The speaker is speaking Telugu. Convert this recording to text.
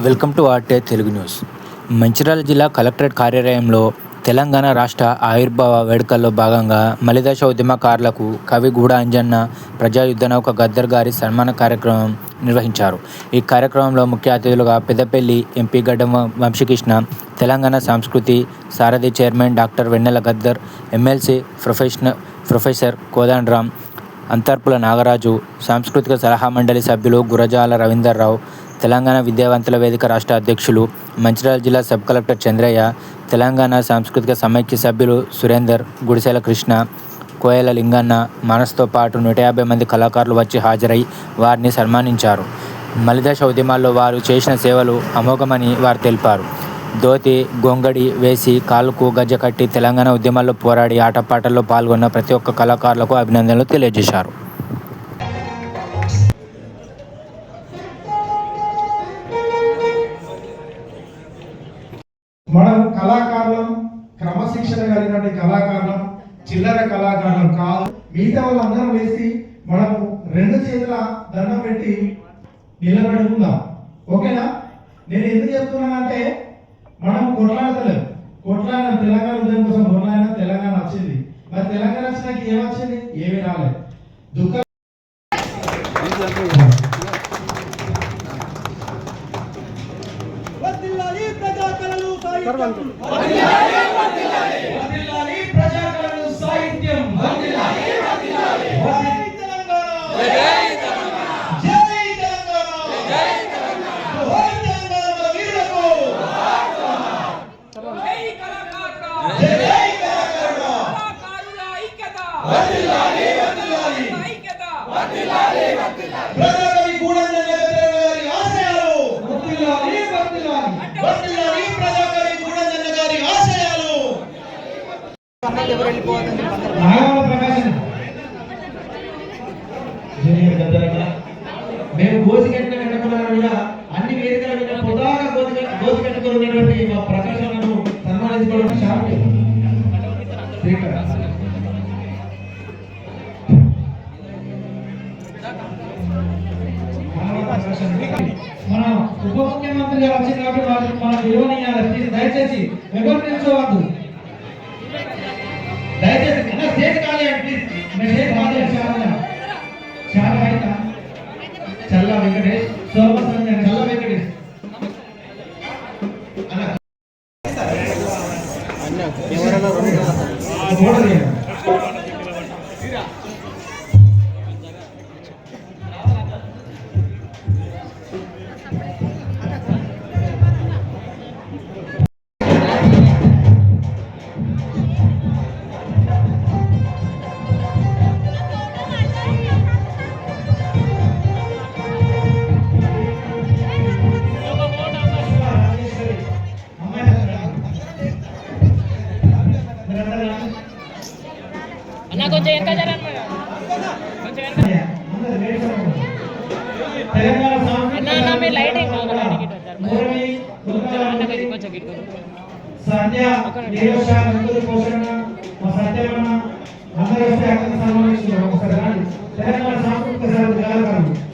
వెల్కమ్ టు ఆర్టే తెలుగు న్యూస్. మంచిర్యాల జిల్లా కలెక్టరేట్ కార్యాలయంలో తెలంగాణ రాష్ట్ర ఆవిర్భావ వేడుకల్లో భాగంగా మలిదశ ఉద్యమకారులకు కవి గూడ అంజన్న, ప్రజాయుద్ధ నౌక గద్దర్ గారి సన్మాన కార్యక్రమం నిర్వహించారు. ఈ కార్యక్రమంలో ముఖ్య అతిథులుగా పెద్దపల్లి ఎంపీ గడ్డం వంశీకృష్ణ, తెలంగాణ సంస్కృతి సారథి చైర్మన్ డాక్టర్ వెన్నెల గద్దర్, ఎమ్మెల్సీ ప్రొఫెసర్ కోదండరాం, అంతర్పుల నాగరాజు, సాంస్కృతిక సలహా మండలి సభ్యులు గురజాల రవీందర్రావు, తెలంగాణ విద్యావంతుల వేదిక రాష్ట్ర అధ్యక్షులు, మంచిర్యాల జిల్లా సబ్ కలెక్టర్ చంద్రయ్య, తెలంగాణ సాంస్కృతిక సమైక్య సభ్యులు సురేందర్, గుడిసెల కృష్ణ, కోయల లింగన్న, మానస్తో పాటు 150 మంది కళాకారులు వచ్చి హాజరై వారిని సన్మానించారు. మలిదశ ఉద్యమాల్లో వారు చేసిన సేవలు అమోఘమని వారు తెలిపారు. ధోతి, గొంగడి వేసి కాలుకు గజ్జ కట్టి తెలంగాణ ఉద్యమాల్లో పోరాడి ఆటపాటల్లో పాల్గొన్న ప్రతి ఒక్క కళాకారులకు అభినందనలు తెలియజేశారు. మనం కళాకారులం, క్రమశిక్షణ కలిగినటువంటి కళాకారులం, చిల్లర కళాకారులం కాదు. మిగతా వాళ్ళందరం వేసి మనం 2 చేతుల దండం పెట్టి నిలబడి ఉందాం. ఓకేనా? నేను ఎందుకు చెప్తున్నానంటే మనం కొట్లాడతలేం. కొట్లాడిన తెలంగాణ ఉద్యమం కోసం కొట్లాడిన తెలంగాణ వచ్చింది. మరి తెలంగాణ వచ్చినాక ఏమొచ్చింది? ఏమీ రాలేదు. దుఃఖం మేము గోసిగట్టిన కట్టుకున్నాను కూడా అన్ని వేదికల మీద పొదాగా గోసిగట్టుకుని ఉన్నటువంటి మా ప్రకాశాలను సన్మానించుకోవడం శాంతి. మన ఉప ముఖ్యమంత్రి గారు వచ్చింది కాబట్టి మన విలువనియాలి. దయచేసి ఎవరు నిల్చోవద్దు. దయచేసి అన్న స్టేజ్ ఖాళీ అండి. స్టేజ్ ఖాళీ చాలా అయితే చల్ల వెంకటేష్, శోభ సంజయ్, చల్ల వెంకటేష్ తెలంగాణ సాంస్కృతిక